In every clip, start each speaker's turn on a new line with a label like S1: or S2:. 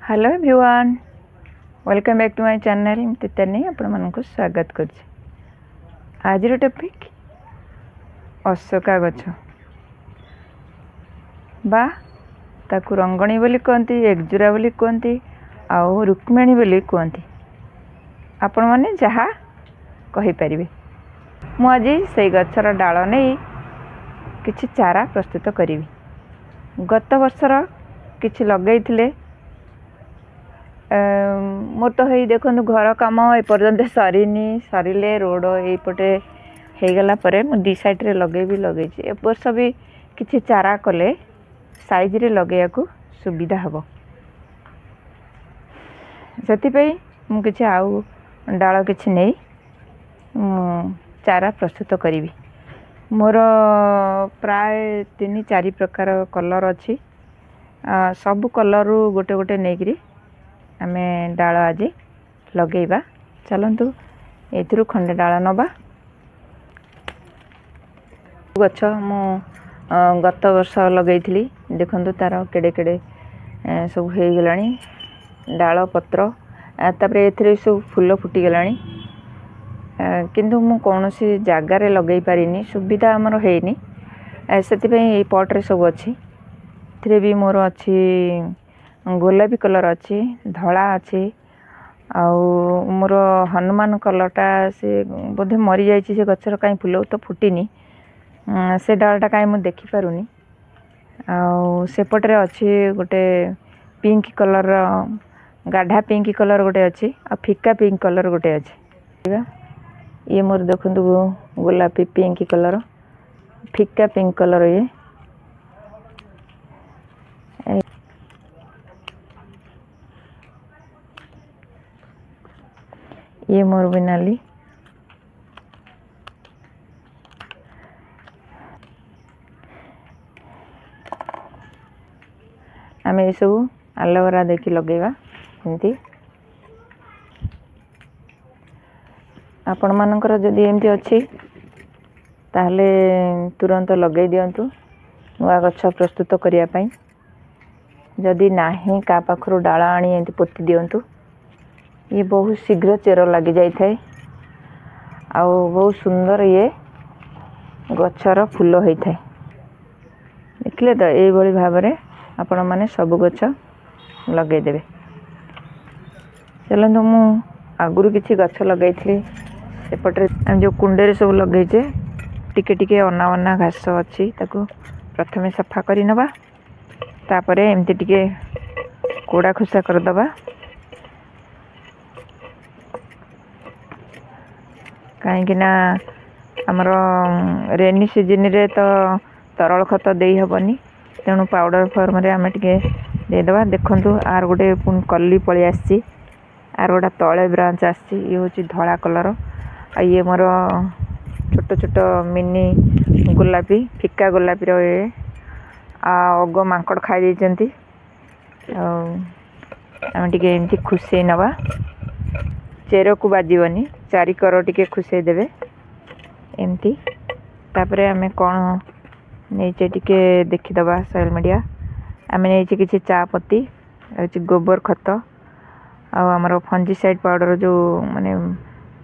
S1: Hello everyone, welcome back to my channel तितरनी आपण मानक स्वागत करछि। आज टॉपिक अशोका गछ बा ताकू रंगणी बोली कहती, एकजुरा बोली कहती, आउ रुक्मिणी बोली कहती। आपण माने जहा कहि परिबे। मु आज से गछर डाल नहीं किछि चारा प्रस्तुत करी। गत वर्षर किछि लगैथिले मोर तो है देखो घर कम एपर्यंत सरीनी, सरिले रोड यपटे हो गला परे मु दी साइड रे लगे भी लगे ए वर्ष भी किछि चारा कले साइज रे लगे को सुविधा हबो। सेति पई मु किछि आउ डाल किछि नै चारा प्रस्तुत करी। मोर प्राय 3-4 प्रकार कलर अच्छी, सब कलर गोटे गोटे नहीं आमे डाल आज लगेबा। चलतु एथिरु खंडे डाल नबा। गछ मु गत वर्ष लगैथिली, देखंतु तार केड़े केड़े सब हो गलानी डाल पत्र। तापरे एथिरे सब फूल फुटी गलानी, किंतु मु कोनोसी जागा रे लगै पारिनी, सुविधा हमर हेनी। सेति पई पॉट रे सब अछि। एथिरे भी मोर अछि गोलापी कलर अच्छी, धला अच्छी, आउ मोर हनुमान कलरटा से बोधे मरी जाइए। से गचर कहीं फूल तो फुटीनी, से डालटा कहीं मुझे देखी पारुनी। आउ सेपटे अच्छी गोटे पिंक कलर, गाढ़ा पिंक कलर गोटे अच्छी, आ फिका पिंक कलर गोटे अच्छी। ये मोर देखु गोलापी पिंक कलर, फिका पिंक कलर। ये मोर भी नाली। आम ये सब एलोवेरा देखी लगेगा। एमती आपण मानकर जदि एमती अच्छी ताहले तुरंत लगे दिंतु नुआ गछ प्रस्तुत करिया पई। जदि नाही का पाखरु डाला आनी एमती पोती दिंतु, ये बहुत शीघ्र चेर लगी जाई थाए, आउ बहुत सुंदर ये गछर फूल होता है। देखले तो ये भली भाव में आपण माने सब गछ लगे देबे। चलନ୍ତୁ मु आगुरु किछि गछ लगैथिली सेपटे जो कुंडे सब लगेचे, टिके टिके अना अना घास अच्छी, ताकू प्रथमे सफा करि नबा। तापरे एमती टिके कोड़ा खुसा कर दबा, कहीं आमर रेनी सीजन रे तो तरल खत दे हेबनी, तेणु पाउडर फॉर्म रे आमे टिके देदेबा। देखंतु आर गोटे पुन कली पळी आसी, आर गोटा तळे ब्रांच आसी। ये होची धळा कलर, आ ये मोर छोट छोट मिनी गोलापी, फिका गोलापी रो ये अग मांकड़ खाई देचंती। आमे टिके एमती खुसे नबा, चेर को बाजीबनी, चारिकर टिके खुसे देबे एमती। तापरे आमे कोन नेचे टिके देखि दबा सोशल मीडिया। आमे नेचे किछि चा पत्ती, अछि गोबर खत, आ हमरो फंजीसाइड पाउडर जो माने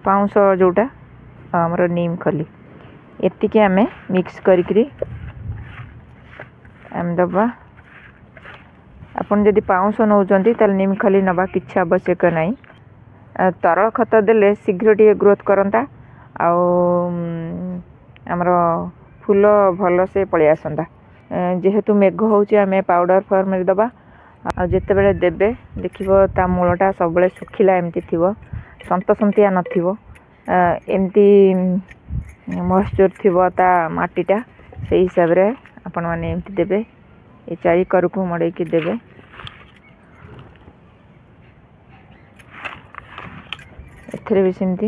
S1: पाउंस जोटा, हमरो नीम खली, एति के आमे मिक्स करिकरी आम दबा। आपन जदि पाउंस नौचंती ताल नीम खली नबा किछि आवश्यक नाही। तरल खत देले शीघ्र टी ग्रोथ करंता, आमर फूल भल से पलि आसंता। जेहेतु मेघ होउची आमे पाउडर फॉर्म में दबा, आ जेते बेले देबे देखिबो ता मूलटा सब बेले सुखिला एमती थिबो, संतसंतिया नथिबो, एमती मॉइस्चर थिबो ता माटीटा। सेही हिसाब रे आपण माने एमती देबे, ए चारि करकु मडै कि देबे। एथरे भी सेमती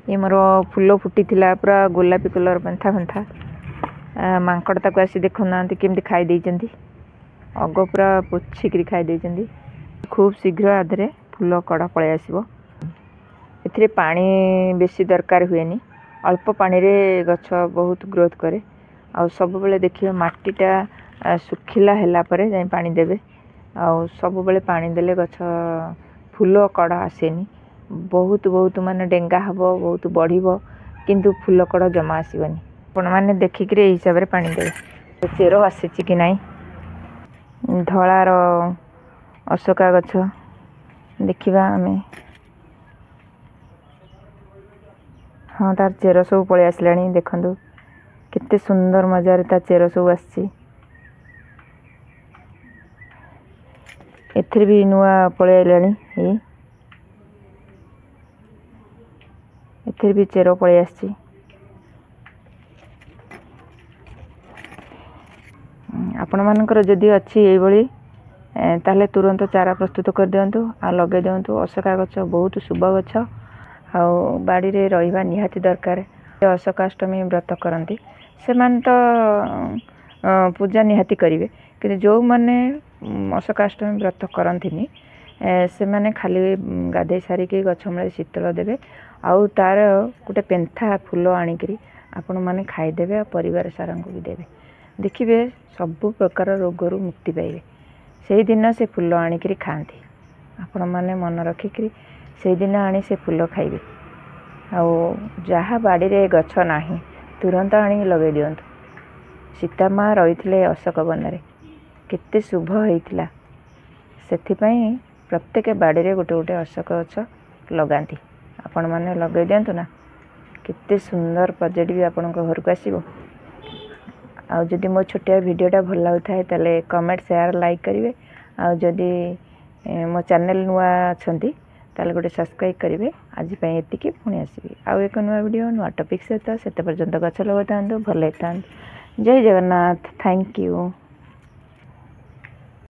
S1: ये मोर फूल फुटी थिला पूरा गोलापी कलर पेंथा पेंथा, मांकड़ ताको आसी देखु नांती केमती खाई देइचंती, अग पूरा पोछिकरी खाई देइचंती। खूब शीघ्र आधरे फूल कड़ पळे आसीबो। एथरे पानी बेसी दरकार हुएनी, अल्प पानी रे गछ बहुत ग्रोथ करे। आ सब बेले देखियो माटीटा ଶୁଖିଲା ହେଲା ପରେ ଯାଇ ପାଣି ଦେବେ। ଆଉ ସବୁବେଳେ ପାଣି ଦେଲେ ଗଛ ଫୁଲ କଢ଼ ଆସେନି, ବହୁତ ମାନେ ଡେଙ୍ଗା ହେବ, ବହୁତ ବଢ଼ିବ, କିନ୍ତୁ ଫୁଲ କଢ଼ ଜମା ଆସିବନି। ଆପଣମାନେ ଦେଖିକିରି ଏଇ ହିସାବରେ ପାଣି ଦେବେ। ଚେର ଆସିଛି କି ନାହିଁ। ଧଳାର ଅଶୋକା ଗଛ ଦେଖିବା ଆମେ। ହଁ, ତାର ଚେର ସବୁ ପଳେଇ ଆସିଲାଣି। ଦେଖନ୍ତୁ କେତେ ସୁନ୍ଦର ମଜାରେ ତା ଚେର ସବୁ ଆସିଛି। ଏଥିରେ ବି ନୂଆ ପଳେଇ ଆସିଲାଣି। ଏଥିରେ ବି ଚେର ପଳେଇ ଆସିଛି। ଆପଣମାନଙ୍କର ଯଦି ଅଛି ଏଇଭଳି, ତାହେଲେ ତୁରନ୍ତ ଚାରା ପ୍ରସ୍ତୁତ କରିଦିଅନ୍ତୁ ଆଉ ଲଗାଇ ଦିଅନ୍ତୁ। ଅଶୋକା ଗଛ ବହୁତ ଶୁଭ ଗଛ, ଆଉ ବାଡ଼ିରେ ରହିବା ନିହାତି ଦରକାର। ଅଶୋକାଷ୍ଟମୀ ବ୍ରତ କରନ୍ତି ସେମାନେ ତ ପୂଜା ନିହାତି କରିବେ, କିନ୍ତୁ ଯେଉଁମାନେ ଅଶୋକାଷ୍ଟମୀ ବ୍ରତ କରନ୍ତିନି ସେମାନେ ଖାଲି ଗାଧୋଇ ସାରିକି ଗଛ ମୂଳେ ଶୀତଳ ଦେବେ, ଆଉ ତା'ର ଗୋଟେ ପେନ୍ଥା ଫୁଲ ଆଣିକିରି ଆପଣମାନେ ଖାଇଦେବେ ଆଉ ପରିବାର ସାରାଙ୍କୁ ବି ଦେବେ। ଦେଖିବେ ସବୁ ପ୍ରକାର ରୋଗରୁ ମୁକ୍ତି ପାଇବେ। ସେଇଦିନ ସେ ଫୁଲ ଆଣିକିରି ଖାଆନ୍ତି। ଆପଣମାନେ ମନେ ରଖିକିରି ସେଇଦିନ ଆଣି ସେ ଫୁଲ ଖାଇବେ। ଆଉ ଯାହା ବାଡ଼ିରେ ଗଛ ନାହିଁ ତୁରନ୍ତ ଆଣିକି ଲଗାଇ ଦିଅନ୍ତୁ। ସୀତା ମା ରହିଥିଲେ ଅଶୋକ ବନରେ, କେତେ ଶୁଭ ହେଇଥିଲା। ସେଥିପାଇଁ ପ୍ରତ୍ୟେକ ବାଡ଼ିରେ ଗୋଟେ ଗୋଟେ ଅଶୋକ ଗଛ ଲଗାନ୍ତି। ଆପଣମାନେ ଲଗାଇ ଦିଅନ୍ତୁ ନା, କେତେ ସୁନ୍ଦର ପ୍ରୋଜେକ୍ଟ ବି ଆପଣଙ୍କ ଘରକୁ ଆସିବ। ଆଉ ଯଦି ମୋ ଛୋଟିଆ ଭିଡ଼ିଓଟା ଭଲ ଲାଗୁଥାଏ ତାହେଲେ କମେଣ୍ଟ, ସେୟାର, ଲାଇକ୍ କରିବେ। ଆଉ ଯଦି ମୋ ଚ୍ୟାନେଲ୍ ନୂଆ ଅଛନ୍ତି ତାହେଲେ ଗୋଟେ ସବସ୍କ୍ରାଇବ୍ କରିବେ। ଆଜି ପାଇଁ ଏତିକି, ପୁଣି ଆସିବି ଆଉ ଏକ ନୂଆ ଭିଡ଼ିଓ ନୂଆ ଟପିକ୍ ସହିତ। ସେତେ ପର୍ଯ୍ୟନ୍ତ ଗଛ ଲଗାଉଥାନ୍ତୁ, ଭଲ ହେଇଥାନ୍ତୁ। ଜୟ ଜଗନ୍ନାଥ। Thank you.